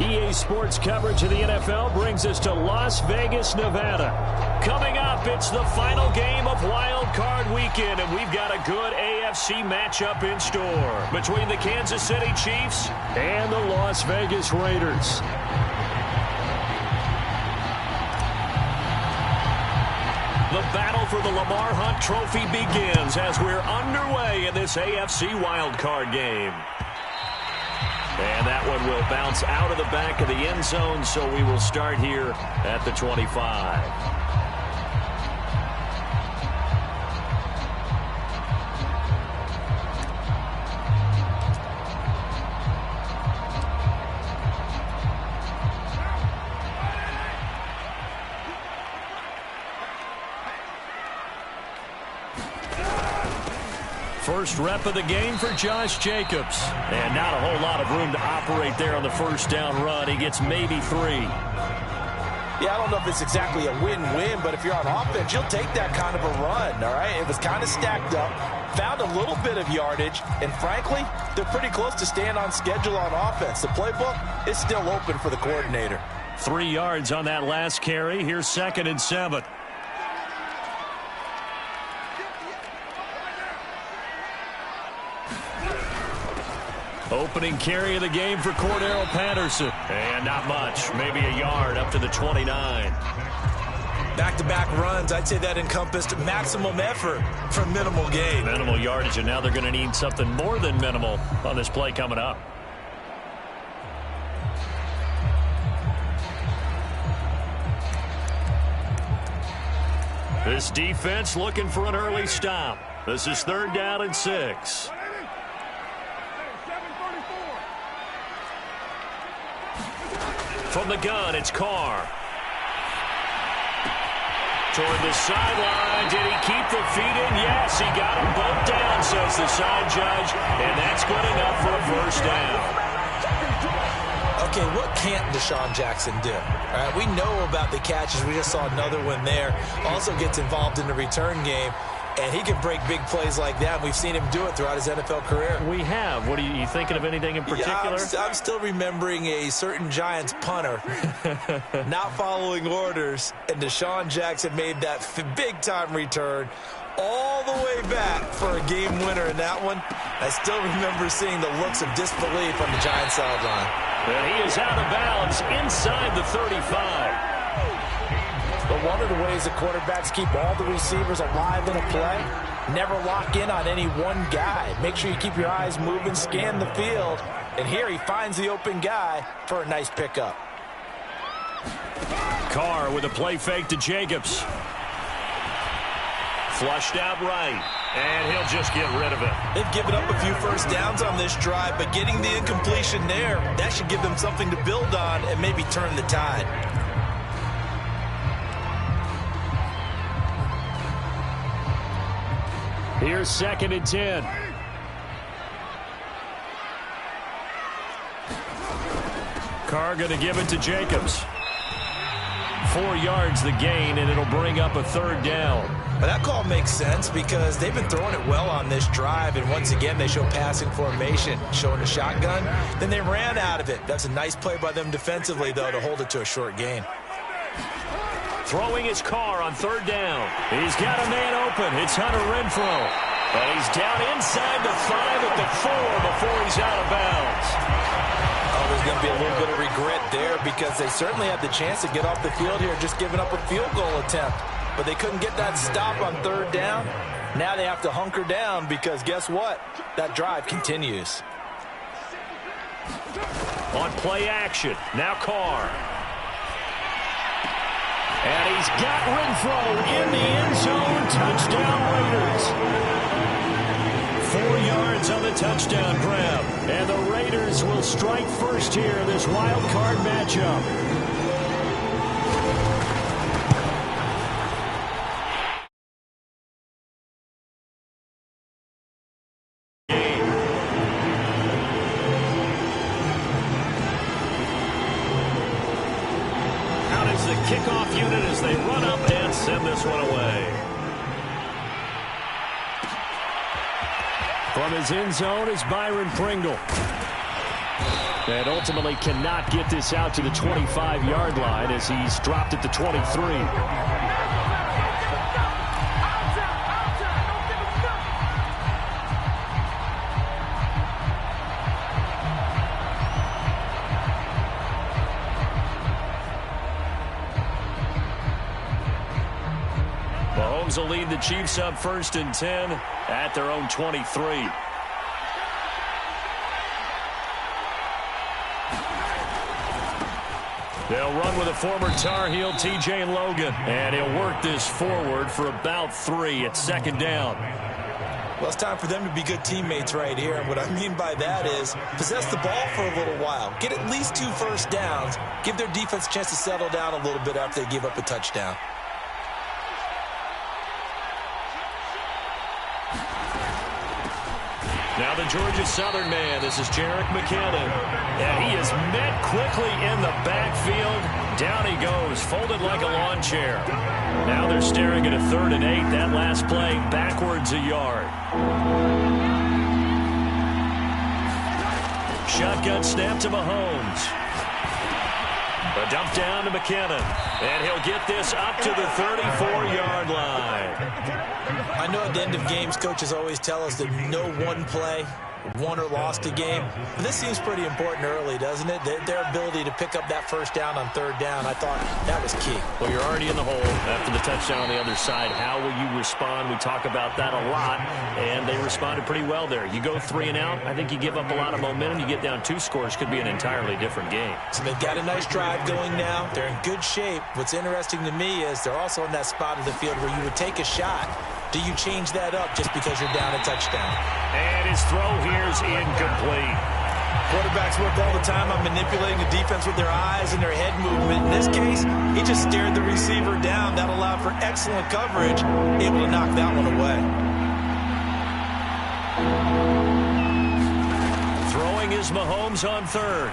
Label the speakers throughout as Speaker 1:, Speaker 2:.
Speaker 1: EA Sports coverage of the NFL brings us to Las Vegas, Nevada. Coming up, it's the final game of Wild Card Weekend, and we've got a good AFC matchup in store between the Kansas City Chiefs and the Las Vegas Raiders. The battle for the Lamar Hunt Trophy begins as we're underway in this AFC wildcard game. And that one will bounce out of the back of the end zone, so we will start here at the 25. First rep of the game for Josh Jacobs. And not a whole lot of room to operate there on the first down run. He gets maybe 3.
Speaker 2: Yeah, I don't know if it's exactly a win-win, but if you're on offense, you'll take that kind of a run, all right? It was kind of stacked up, found a little bit of yardage, and frankly, they're pretty close to staying on schedule on offense. The playbook is still open for the coordinator.
Speaker 1: 3 yards on that last carry. Here's 2nd and 7. Opening carry of the game for Cordero Patterson. And not much. Maybe a yard up to the 29.
Speaker 2: Back-to-back runs, I'd say that encompassed maximum effort for minimal gain.
Speaker 1: Minimal yardage, and now they're going to need something more than minimal on this play coming up. This defense looking for an early stop. This is 3rd down and 6. From the gun, it's Carr. Toward the sideline. Did he keep the feet in? Yes, he got them both down, says the side judge. And that's good enough for a first down.
Speaker 2: Okay, what can't Deshaun Jackson do? All right, we know about the catches. We just saw another one there. Also gets involved in the return game. And he can break big plays like that. We've seen him do it throughout his NFL career.
Speaker 1: We have. What are you thinking of anything in particular?
Speaker 2: Yeah, I'm still remembering a certain Giants punter not following orders, and Deshaun Jackson made that big-time return all the way back for a game winner in that one. I still remember seeing the looks of disbelief on the Giants sideline.
Speaker 1: And he is out of bounds inside the 35.
Speaker 2: But one of the ways that quarterbacks keep all the receivers alive in a play, never lock in on any one guy. Make sure you keep your eyes moving, scan the field. And here he finds the open guy for a nice pickup.
Speaker 1: Carr with a play fake to Jacobs. Flushed out right. And he'll just get rid of it.
Speaker 2: They've given up a few first downs on this drive, but getting the incompletion there, that should give them something to build on and maybe turn the tide.
Speaker 1: Here's 2nd and 10. Carr going to give it to Jacobs. 4 yards the gain, and it'll bring up a 3rd down.
Speaker 2: But that call makes sense because they've been throwing it well on this drive, and once again they show passing formation, showing a shotgun. Then they ran out of it. That's a nice play by them defensively, though, to hold it to a short gain.
Speaker 1: Throwing his Carr on 3rd down. He's got a man open. It's Hunter Renfrow. But he's down inside the 5 at the 4 before he's out of bounds.
Speaker 2: Oh, there's going to be a little bit of regret there because they certainly had the chance to get off the field here, just giving up a field goal attempt. But they couldn't get that stop on 3rd down. Now they have to hunker down because guess what? That drive continues.
Speaker 1: On play action. Now Carr. And he's got Renfrow in the end zone. Touchdown Raiders. 4 yards on the touchdown grab. And the Raiders will strike first here in this wild card matchup. The kickoff unit as they run up and send this one away. From his end zone is Byron Pringle. And ultimately cannot get this out to the 25-yard line as he's dropped at the 23. Mahomes will lead the Chiefs up 1st and 10 at their own 23. They'll run with a former Tar Heel, TJ Logan. And he'll work this forward for about 3 at 2nd down.
Speaker 2: Well, it's time for them to be good teammates right here. And what I mean by that is possess the ball for a little while. Get at least 2 first downs. Give their defense a chance to settle down a little bit after they give up a touchdown.
Speaker 1: Now the Georgia Southern man. This is Jerick McKinnon. And he is met quickly in the backfield. Down he goes, folded like a lawn chair. Now they're staring at a 3rd and 8. That last play backwards a yard. Shotgun snap to Mahomes. A dump down to McKinnon. And he'll get this up to the 34-yard line.
Speaker 2: I know at the end of games, coaches always tell us that no one play won or lost a game. But this seems pretty important early, doesn't it? Their ability to pick up that first down on 3rd down, I thought that was key.
Speaker 1: Well, you're already in the hole after the touchdown on the other side. How will you respond? We talk about that a lot, and they responded pretty well there. You go 3 and out, I think you give up a lot of momentum. You get down 2 scores, could be an entirely different game.
Speaker 2: So they've got a nice drive going now. They're in good shape. What's interesting to me is they're also in that spot of the field where you would take a shot. Do you change that up just because you're down a touchdown?
Speaker 1: And his throw here is incomplete.
Speaker 2: Quarterbacks work all the time on manipulating the defense with their eyes and their head movement. In this case, he just stared the receiver down. That allowed for excellent coverage, able to knock that one away.
Speaker 1: Throwing is Mahomes on 3rd.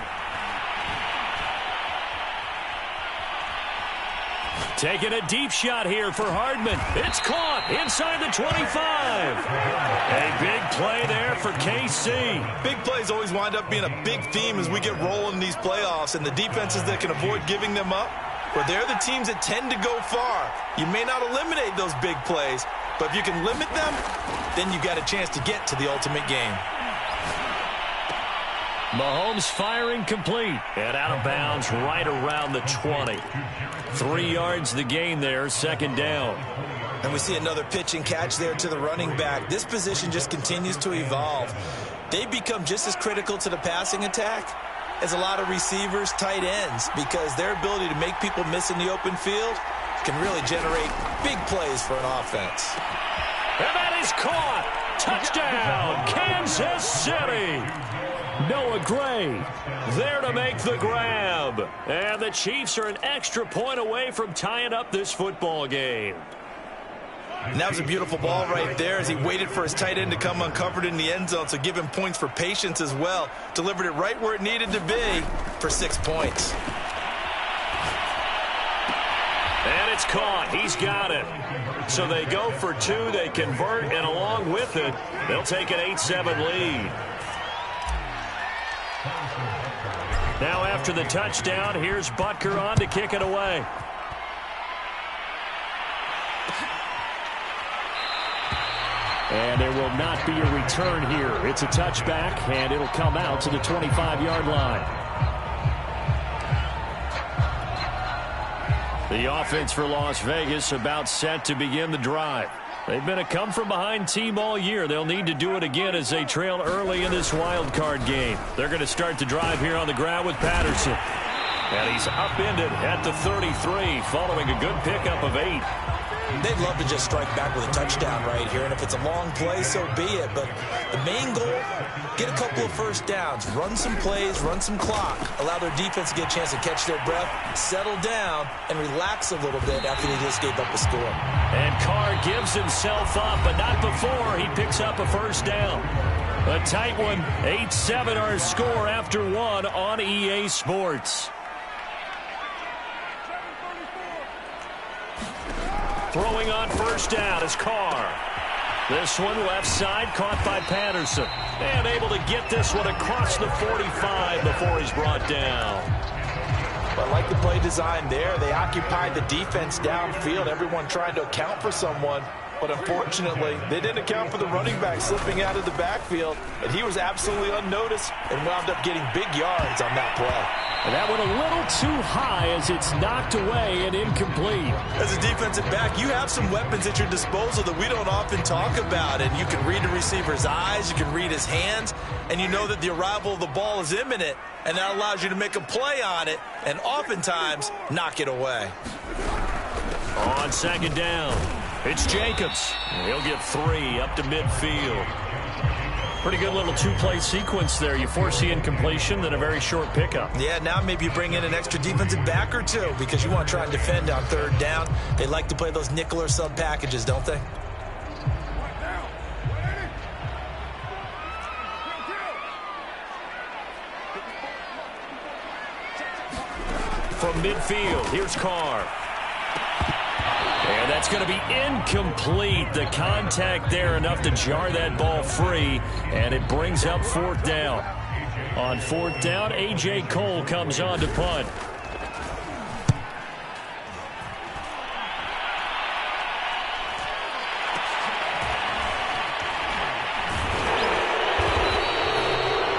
Speaker 1: Taking a deep shot here for Hardman. It's caught inside the 25. A big play there for KC.
Speaker 2: Big plays always wind up being a big theme as we get rolling in these playoffs, and the defenses that can avoid giving them up, well, they're the teams that tend to go far. You may not eliminate those big plays, but if you can limit them, then you've got a chance to get to the ultimate game.
Speaker 1: Mahomes firing complete and out of bounds right around the 20. 3 yards the gain there, 2nd down.
Speaker 2: And we see another pitch and catch there to the running back. This position just continues to evolve. They become just as critical to the passing attack as a lot of receivers, tight ends, because their ability to make people miss in the open field can really generate big plays for an offense.
Speaker 1: And that is caught. Touchdown, Kansas City. Noah Gray there to make the grab. And the Chiefs are an extra point away from tying up this football game.
Speaker 2: And that was a beautiful ball right there as he waited for his tight end to come uncovered in the end zone, so give him points for patience as well. Delivered it right where it needed to be for 6 points.
Speaker 1: And it's caught. He's got it. So they go for 2. They convert, and along with it, they'll take an 8-7 lead. Now after the touchdown, here's Butker on to kick it away. And there will not be a return here. It's a touchback, and it'll come out to the 25-yard line. The offense for Las Vegas about set to begin the drive. They've been a come-from-behind team all year. They'll need to do it again as they trail early in this wild card game. They're going to start the drive here on the ground with Patterson. And he's upended at the 33 following a good pickup of 8.
Speaker 2: They'd love to just strike back with a touchdown right here, and if it's a long play, so be it. But the main goal, get a couple of first downs, run some plays, run some clock, allow their defense to get a chance to catch their breath, settle down, and relax a little bit after they just gave up a score.
Speaker 1: And Carr gives himself up, but not before he picks up a first down. A tight one, 8-7 our score after 1 on EA Sports. Throwing on first down is Carr. This one left side, caught by Patterson. And able to get this one across the 45 before he's brought down.
Speaker 2: I like the play design there. They occupied the defense downfield, everyone trying to account for someone. But unfortunately, they didn't account for the running back slipping out of the backfield. And he was absolutely unnoticed and wound up getting big yards on that play.
Speaker 1: And that went a little too high as it's knocked away and incomplete.
Speaker 2: As a defensive back, you have some weapons at your disposal that we don't often talk about. And you can read the receiver's eyes, you can read his hands, and you know that the arrival of the ball is imminent. And that allows you to make a play on it and oftentimes knock it away.
Speaker 1: On second down, it's Jacobs. He'll get 3 up to midfield. Pretty good little two-play sequence there. You force the incompletion, then a very short pickup.
Speaker 2: Yeah, now maybe you bring in an extra defensive back or two because you want to try and defend on third down. They like to play those nickel or sub packages, don't they?
Speaker 1: From midfield, here's Carr. And that's going to be incomplete. The contact there enough to jar that ball free, and it brings up fourth down. On fourth down, A.J. Cole comes on to punt.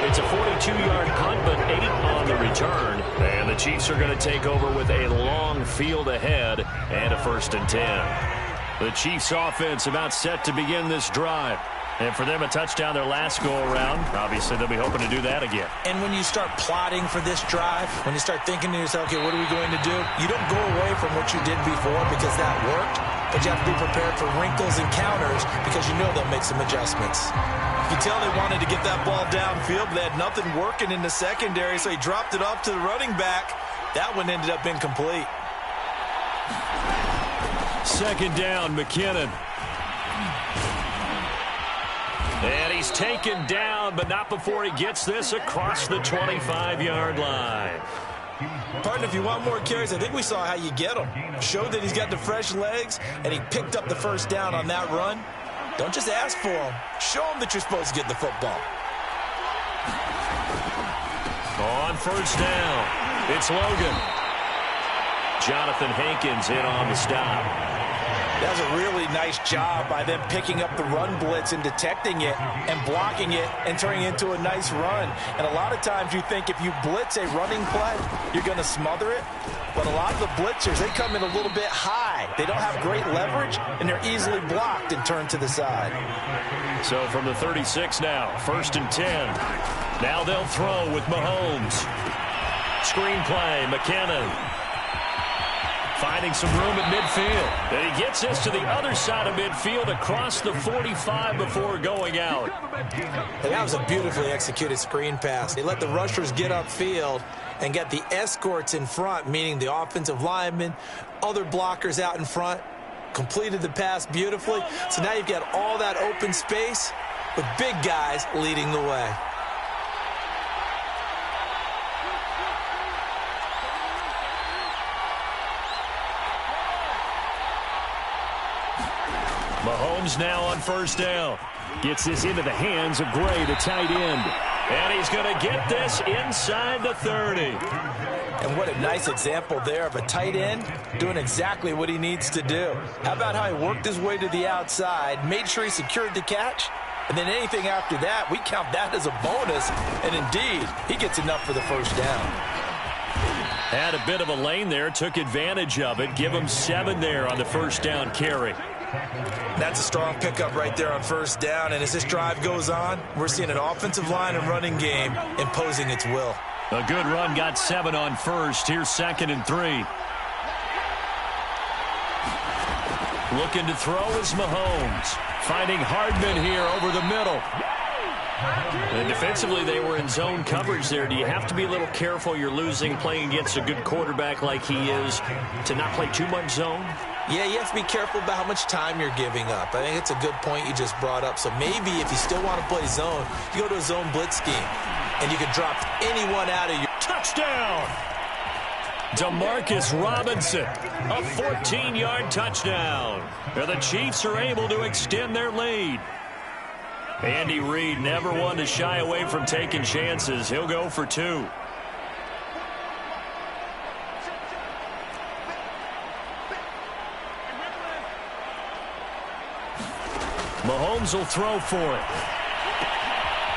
Speaker 1: It's a 42-yard punt, but 8 on the return. And the Chiefs are going to take over with a long field ahead and a 1st and 10. The Chiefs offense about set to begin this drive. And for them, a touchdown their last go-around. Obviously, they'll be hoping to do that again.
Speaker 2: And when you start plotting for this drive, when you start thinking to yourself, okay, what are we going to do? You don't go away from what you did before because that worked. But you have to be prepared for wrinkles and counters because you know they'll make some adjustments. You can tell they wanted to get that ball downfield, but they had nothing working in the secondary, so he dropped it off to the running back. That one ended up incomplete.
Speaker 1: Second down, McKinnon. And he's taken down, but not before he gets this across the 25-yard line.
Speaker 2: Partner, if you want more carries, I think we saw how you get them. Showed that he's got the fresh legs, and he picked up the first down on that run. Don't just ask for them. Show them that you're supposed to get the football.
Speaker 1: On first down, it's Logan. Jonathan Hankins in on the stop.
Speaker 2: That was a really nice job by them picking up the run blitz and detecting it and blocking it and turning it into a nice run. And a lot of times you think if you blitz a running play, you're going to smother it. But a lot of the blitzers, they come in a little bit high. They don't have great leverage, and they're easily blocked and turned to the side.
Speaker 1: So from the 36 now, 1st and 10. Now they'll throw with Mahomes. Screen play, McKinnon. Finding some room at midfield. And he gets this to the other side of midfield across the 45 before going out.
Speaker 2: And that was a beautifully executed screen pass. They let the rushers get upfield and get the escorts in front, meaning the offensive linemen, other blockers out in front, completed the pass beautifully. So now you've got all that open space with big guys leading the way.
Speaker 1: Mahomes now on first down. Gets this into the hands of Gray, the tight end. And he's going to get this inside the 30.
Speaker 2: And what a nice example there of a tight end doing exactly what he needs to do. How about how he worked his way to the outside, made sure he secured the catch, and then anything after that, we count that as a bonus. And indeed, he gets enough for the first down.
Speaker 1: Had a bit of a lane there, took advantage of it. Give him 7 there on the first down carry.
Speaker 2: That's a strong pickup right there on first down. And as this drive goes on, we're seeing an offensive line and running game imposing its will.
Speaker 1: A good run, got 7 on first. Here's 2nd and 3. Looking to throw is Mahomes. Finding Hardman here over the middle. And defensively, they were in zone coverage there. Do you have to be a little careful? You're losing, playing against a good quarterback like he is, to not play too much zone?
Speaker 2: Yeah, you have to be careful about how much time you're giving up. I think it's a good point you just brought up. So maybe if you still want to play zone, you go to a zone blitz scheme, and you can drop anyone out of your...
Speaker 1: Touchdown! Demarcus Robinson, a 14-yard touchdown. And the Chiefs are able to extend their lead. Andy Reid never one to shy away from taking chances. He'll go for 2. Mahomes will throw for it.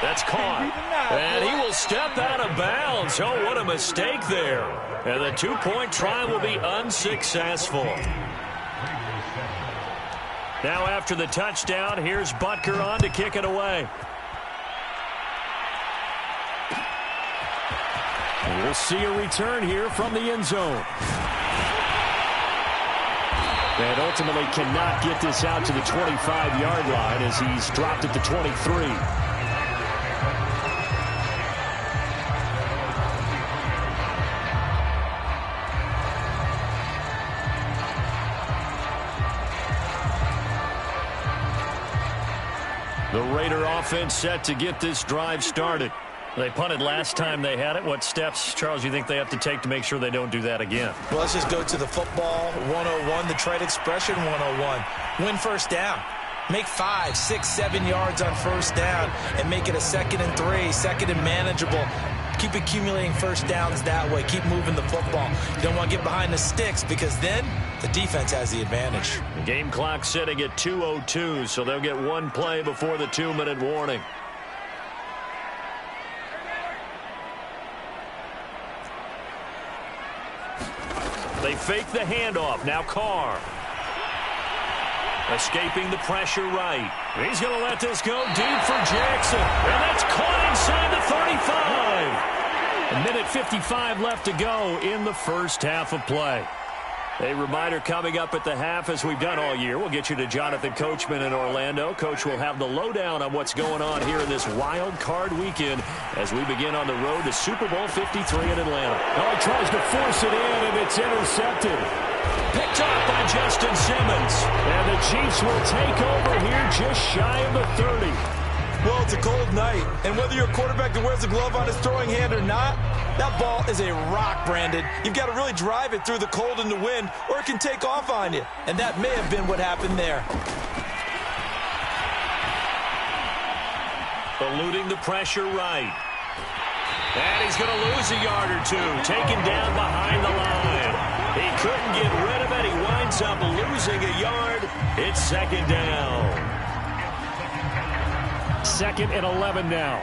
Speaker 1: That's caught. And he will step out of bounds. Oh, what a mistake there. And the 2-point try will be unsuccessful. Now after the touchdown, here's Butker on to kick it away. And we'll see a return here from the end zone. And ultimately cannot get this out to the 25-yard line as he's dropped at the 23. The Raider offense set to get this drive started. They punted last time they had it. What steps, Charles, you think they have to take to make sure they don't do that again?
Speaker 2: Well, let's just go to the football 101, the trade expression 101. Win first down. Make 5, 6, 7 yards on first down and make it a 2nd and 3, 2nd and manageable. Keep accumulating first downs that way. Keep moving the football. You don't want to get behind the sticks because then the defense has the advantage.
Speaker 1: The game clock sitting at 2:02, so they'll get one play before the 2-minute warning. They fake the handoff. Now Carr. Escaping the pressure right. He's going to let this go deep for Jackson. And that's caught inside the 35. A minute 55 left to go in the first half of play. A reminder coming up at the half, as we've done all year. We'll get you to Jonathan Coachman in Orlando. Coach will have the lowdown on what's going on here in this wild card weekend as we begin on the road to Super Bowl 53 in Atlanta.
Speaker 3: Oh, he tries to force it in, and it's intercepted.
Speaker 1: Picked off by Justin Simmons.
Speaker 3: And the Chiefs will take over here just shy of the 30.
Speaker 2: Well, it's a cold night, and whether you're a quarterback that wears a glove on his throwing hand or not, that ball is a rock, Brandon. You've got to really drive it through the cold and the wind, or it can take off on you. And that may have been what happened there.
Speaker 1: Eluding the pressure right. And he's going to lose a yard or two. Taken down behind the line. He couldn't get rid of it. He winds up losing a yard. It's 2nd down.
Speaker 3: 2nd and 11 now.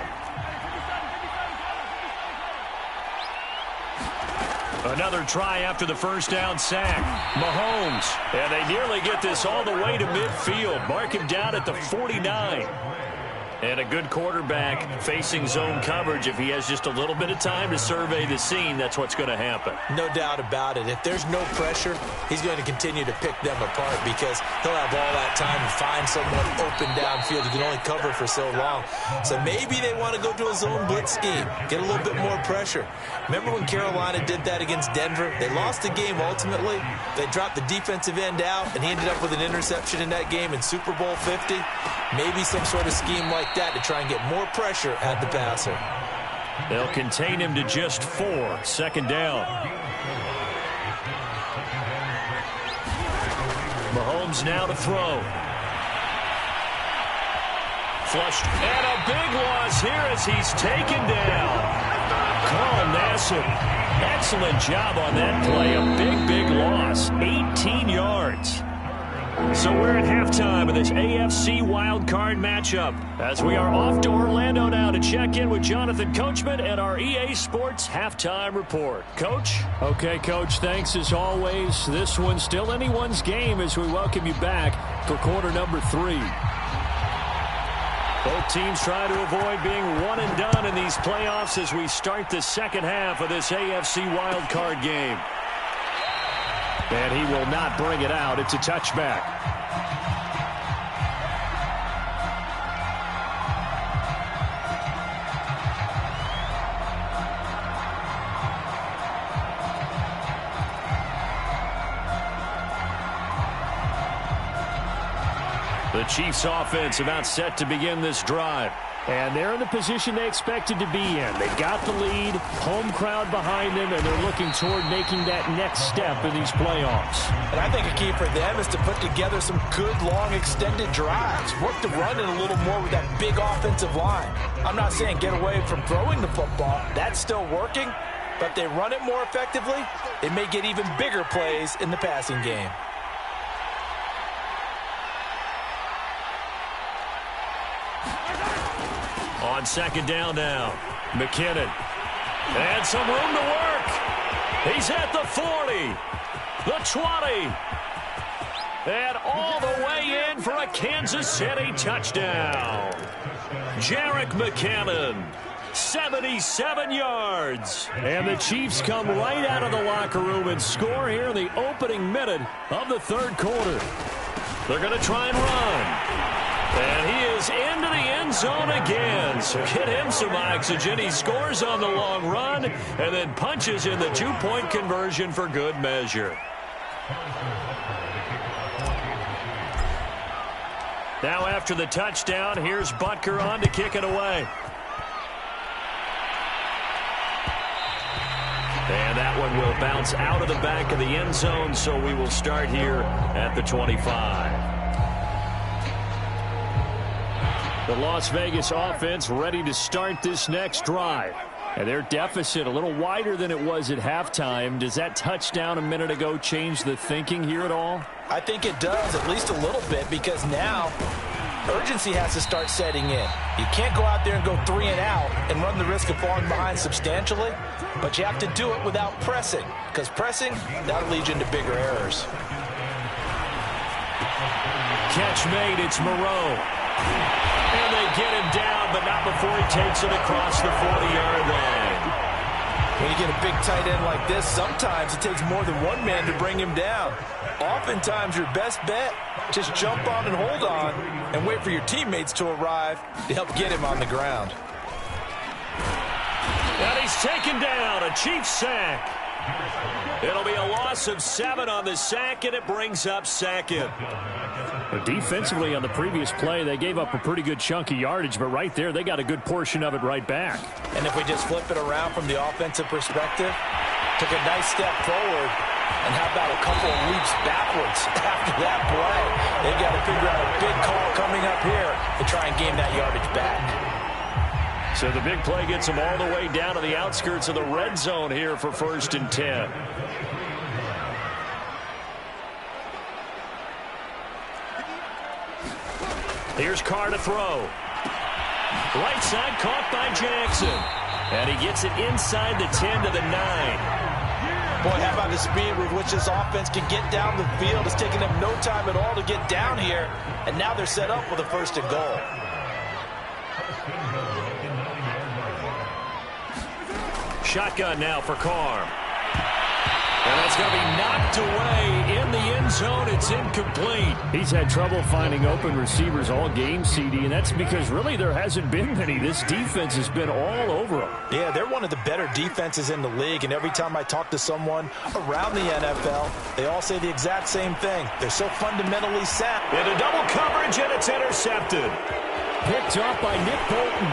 Speaker 1: Another try after the first down sack. Mahomes. And they nearly get this all the way to midfield. Mark him down at the 49. And a good quarterback facing zone coverage. If he has just a little bit of time to survey the scene, that's what's going to happen.
Speaker 2: No doubt about it. If there's no pressure, he's going to continue to pick them apart because he'll have all that time to find someone open downfield. He can only cover for so long. So maybe they want to go to a zone blitz scheme, get a little bit more pressure. Remember when Carolina did that against Denver? They lost the game ultimately. They dropped the defensive end out, and he ended up with an interception in that game in Super Bowl 50. Maybe some sort of scheme like that to try and get more pressure at the passer.
Speaker 1: They'll contain him to just 4. 2nd down. Mahomes now to throw. Flushed. And a big loss here as he's taken down. Carl Nassib. Excellent job on that play. A big loss. 18 yards. So we're at halftime of this AFC wildcard matchup as we are off to Orlando now to check in with Jonathan Coachman and our EA Sports halftime report. Coach?
Speaker 3: Okay, Coach, thanks as always. This one's still anyone's game as we welcome you back for quarter number 3.
Speaker 1: Both teams try to avoid being one and done in these playoffs as we start the second half of this AFC wildcard game.
Speaker 3: And he will not bring it out. It's a touchback.
Speaker 1: The Chiefs offense about set to begin this drive.
Speaker 3: And they're in the position they expected to be in. They got the lead, home crowd behind them, and they're looking toward making that next step in these playoffs.
Speaker 2: And I think a key for them is to put together some good, long, extended drives. Work the run in a little more with that big offensive line. I'm not saying get away from throwing the football. That's still working. But if they run it more effectively, it may get even bigger plays in the passing game.
Speaker 1: On second down now, McKinnon. And some room to work. He's at the 40, the 20, and all the way in for a Kansas City touchdown. Jerick McKinnon, 77 yards. And the Chiefs come right out of the locker room and score here in the opening minute of the third quarter. They're going to try and run. And he is into the end zone again. So get him some oxygen. He scores on the long run and then punches in the two-point conversion for good measure. Now after the touchdown, here's Butker on to kick it away. And that one will bounce out of the back of the end zone, so we will start here at the 25. The Las Vegas offense ready to start this next drive. And their deficit a little wider than it was at halftime. Does that touchdown a minute ago change the thinking here at all?
Speaker 2: I think it does, at least a little bit, because now urgency has to start setting in. You can't go out there and go 3 and out and run the risk of falling behind substantially, but you have to do it without pressing, because pressing, that'll lead you into bigger errors.
Speaker 1: Catch made, it's Moreau. And they get him down, but not before he takes it across the 40-yard line.
Speaker 2: When you get a big tight end like this, sometimes it takes more than one man to bring him down. Oftentimes, your best bet, just jump on and hold on and wait for your teammates to arrive to help get him on the ground.
Speaker 1: And he's taken down, a Chiefs sack. It'll be a loss of 7 on the sack, and it brings up second.
Speaker 3: But defensively on the previous play, they gave up a pretty good chunk of yardage, but right there, they got a good portion of it right back.
Speaker 2: And if we just flip it around from the offensive perspective, took a nice step forward, and how about a couple of leaps backwards after that play? They've got to figure out a big call coming up here to try and gain that yardage back.
Speaker 1: So the big play gets them all the way down to the outskirts of the red zone here for 1st and 10. Here's Carr to throw. Right side caught by Jackson. And he gets it inside the 10 to the 9.
Speaker 2: Boy, how about the speed with which this offense can get down the field. It's taking them no time at all to get down here. And now they're set up with a 1st and goal.
Speaker 1: Shotgun now for Carr. And that's going to be knocked away in the end zone. It's incomplete.
Speaker 3: He's had trouble finding open receivers all game, CD, and that's because really there hasn't been many. This defense has been all over them.
Speaker 2: Yeah, they're one of the better defenses in the league, and every time I talk to someone around the NFL, they all say the exact same thing. They're so fundamentally sound.
Speaker 1: Into double coverage, and it's intercepted.
Speaker 3: Picked off by Nick Bolton.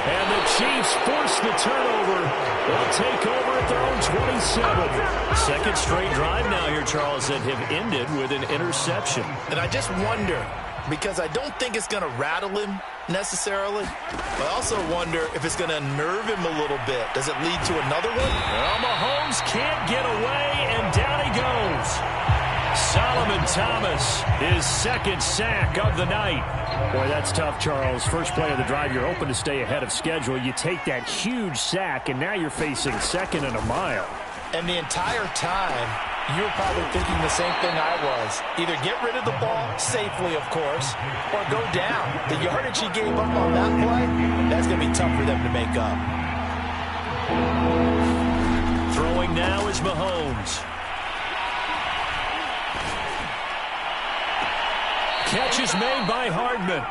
Speaker 3: And the Chiefs force the turnover. They'll take over at their own 27.
Speaker 1: Second straight drive now here, Charles, that have ended with an interception.
Speaker 2: And I just wonder, because I don't think it's going to rattle him necessarily, but I also wonder if it's going to nerve him a little bit. Does it lead to another one?
Speaker 1: Well, Mahomes can't get away, and down he goes. Solomon Thomas, his 2nd sack of the night.
Speaker 3: Boy, that's tough, Charles. First play of the drive, you're hoping to stay ahead of schedule. You take that huge sack, and now you're facing 2nd and a mile.
Speaker 2: And the entire time, you're probably thinking the same thing I was. Either get rid of the ball, safely, of course, or go down. The yardage he gave up on that play, that's going to be tough for them to make up.
Speaker 1: Throwing now is Mahomes. Catch is made by Hardman.